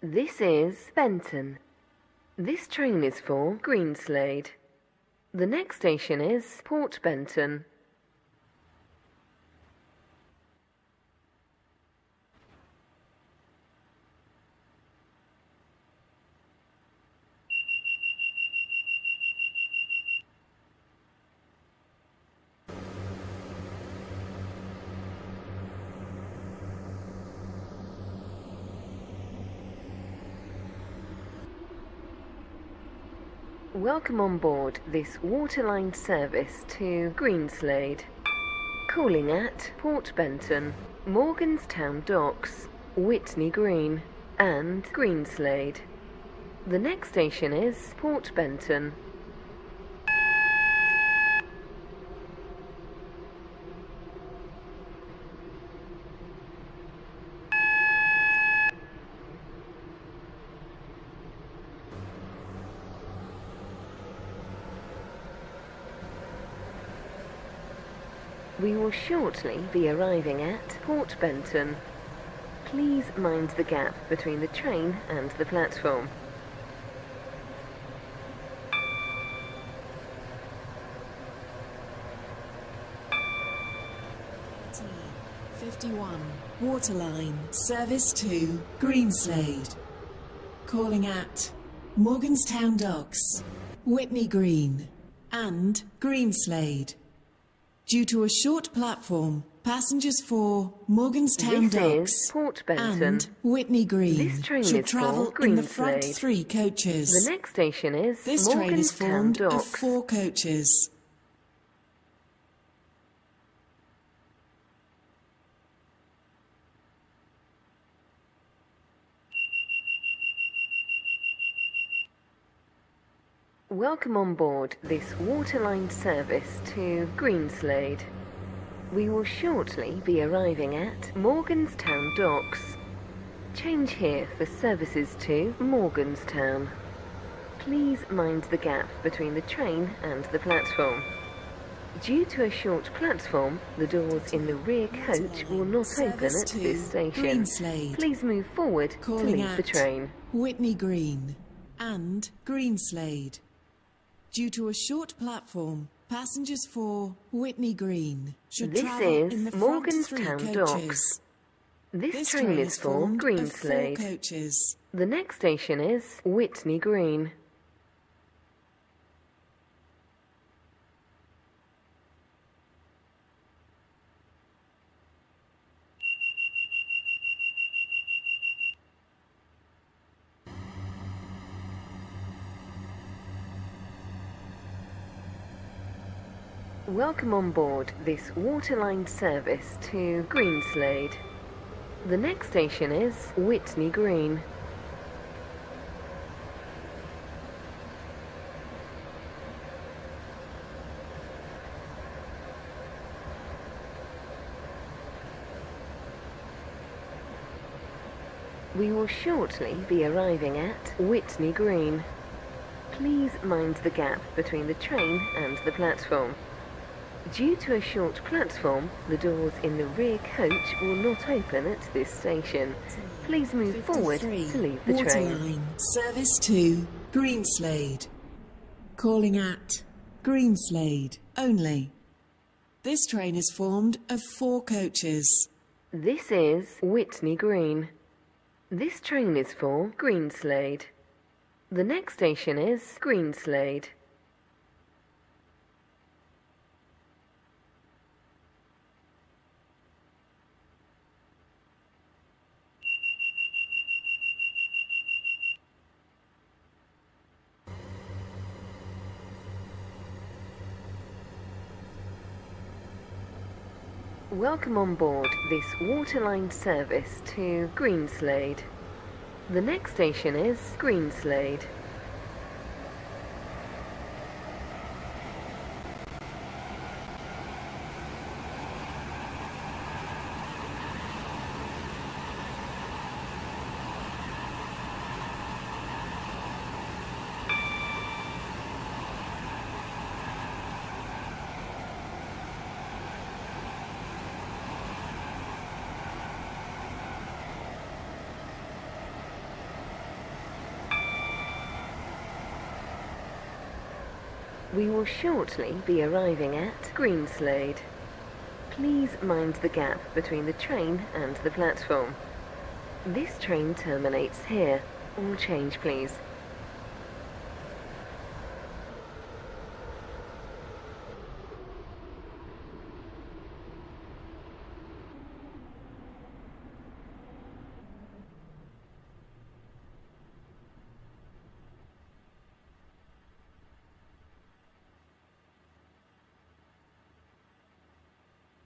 This is Benton. This train is for Greenslade. The next station is Port Benton. Welcome on board this waterline service to Greenslade. Calling at Port Benton, Morganstown Docks, Whitney Green and Greenslade. The next station is Port Benton. We will shortly be arriving at Port Benton. Please mind the gap between the train and the platform. T51 Waterline service to Greenslade. Calling at Morganstown Docks, Whitney Green and Greenslade. Due to a short platform, passengers for Morganstown Docks and Whitney Green should travel in the front 3 coaches. The next station is This train is formed of 4 coaches. Welcome on board this waterline service to Greenslade. We will shortly be arriving at Morganstown Docks. Change here for services to Morganstown. Please mind the gap between the train and the platform. Due to a short platform, the doors in the rear coach will not open at this station. Please move forward to leave the train. Whitney Green and Greenslade. Due to a short platform, passengers for Whitney Green should travel in the front 3 coaches. This train is for Greenslade. 4 coaches. The next station is Whitney Green. Welcome on board this waterline service to Greenslade. The next station is Whitney Green. We will shortly be arriving at Whitney Green. Please mind the gap between the train and the platform. Due to a short platform, the doors in the rear coach will not open at this station. Please move forward to leave the train. Waterline service to Greenslade. Calling at Greenslade only. This train is formed of 4 coaches. This is Whitney Green. This train is for Greenslade. The next station is Greenslade. Welcome on board this waterline service to Greenslade. The next station is Greenslade. We will shortly be arriving at Greenslade. Please mind the gap between the train and the platform. This train terminates here. All change, please.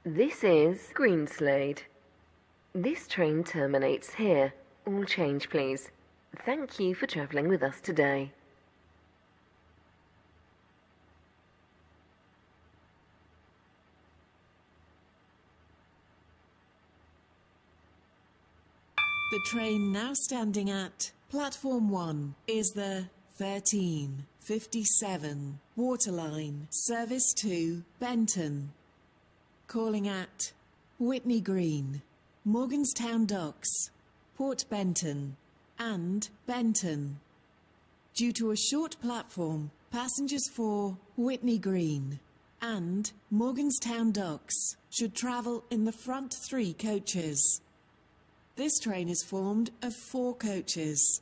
This is Greenslade. This train terminates here. All change, please. Thank you for travelling with us today. The train now standing at Platform 1 is the 1357 Waterline Service to Benton. Calling at Whitney Green, Morganstown Docks, Port Benton and Benton. Due to a short platform, passengers for Whitney Green and Morganstown Docks should travel in the front 3 coaches. This train is formed of 4 coaches.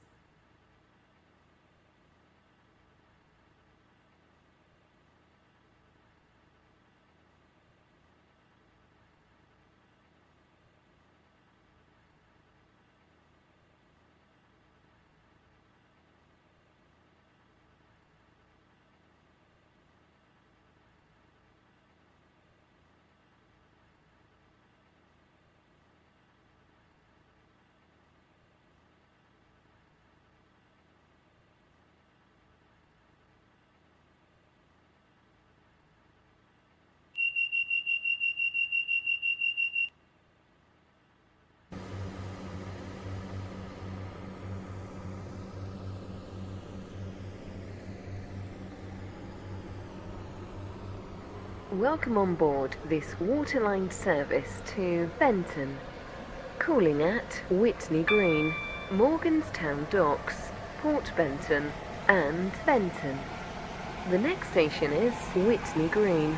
Welcome on board this waterline service to Benton. Calling at Whitney Green, Morganstown Docks, Port Benton and Benton. The next station is Whitney Green.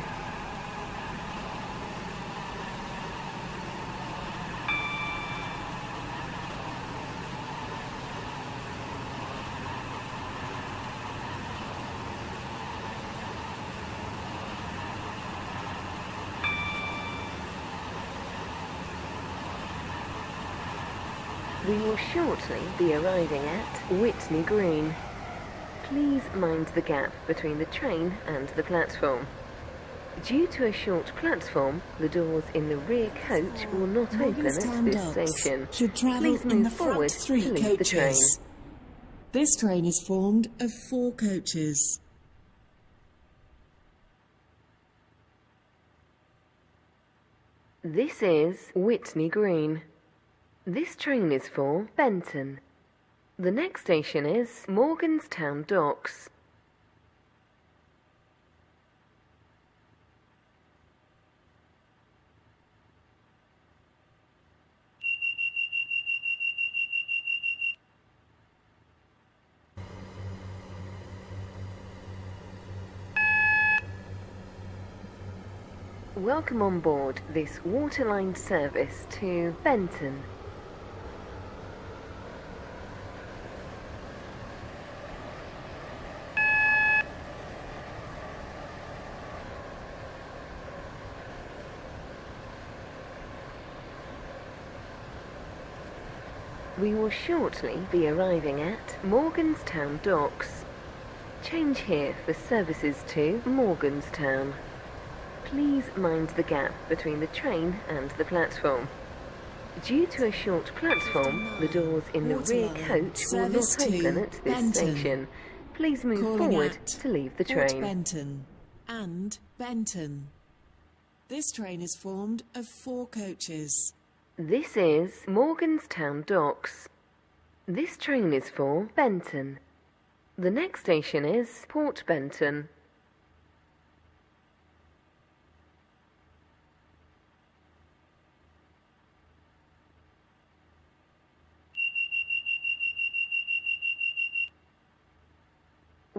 We will shortly be arriving at Whitney Green. Please mind the gap between the train and the platform. Due to a short platform, the doors in the rear coach will not open at this station. Please move forward to leave the train. This train is formed of 4 coaches. This is Whitney Green. This train is for Benton. The next station is Morganstown Docks. Welcome on board this waterline service to Benton. We will shortly be arriving at Morganstown Docks. Change here for services to Morganstown. Please mind the gap between the train and the platform. Due to a short platform, the doors in the rear coach will not open at this station. Please move forward to leave the train. Port Benton and Benton. This train is formed of 4 coaches. This is Morganstown Docks. This train is for Benton. The next station is Port Benton.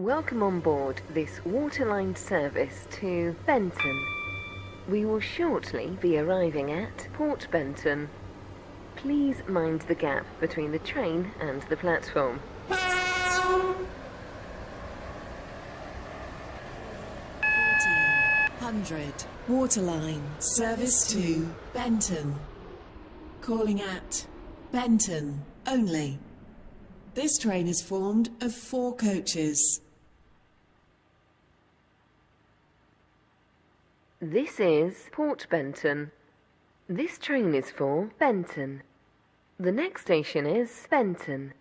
Welcome on board this waterline service to Benton. We will shortly be arriving at Port Benton. Please mind the gap between the train and the platform. 1400 Waterline service to Benton. Calling at Benton only. This train is formed of 4 coaches. This is Port Benton. This train is for Benton. The next station is Benton.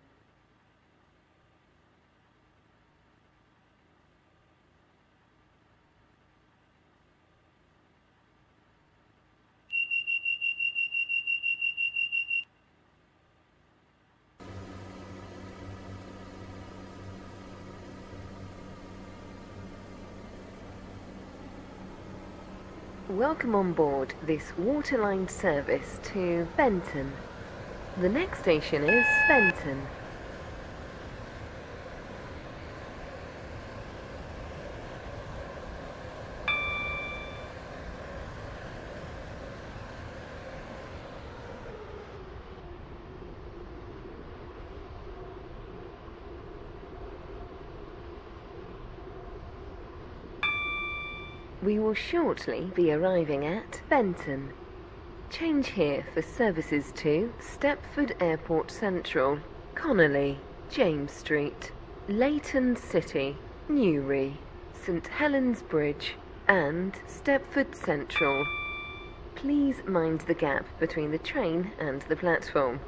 Welcome on board this waterline service to Benton. The next station is Benton. We will shortly be arriving at Benton. Change here for services to Stepford Airport Central, Connolly, James Street, Leighton City, Newry, St Helens Bridge and Stepford Central. Please mind the gap between the train and the platform.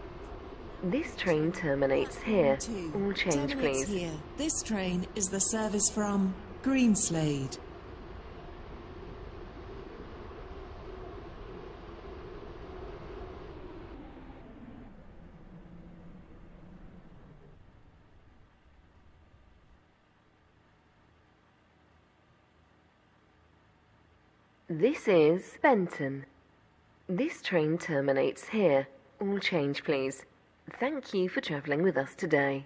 This train terminates here. All change please. Here. This train is the service from Greenslade. This is Benton. This train terminates here. All change please. Thank you for travelling with us today.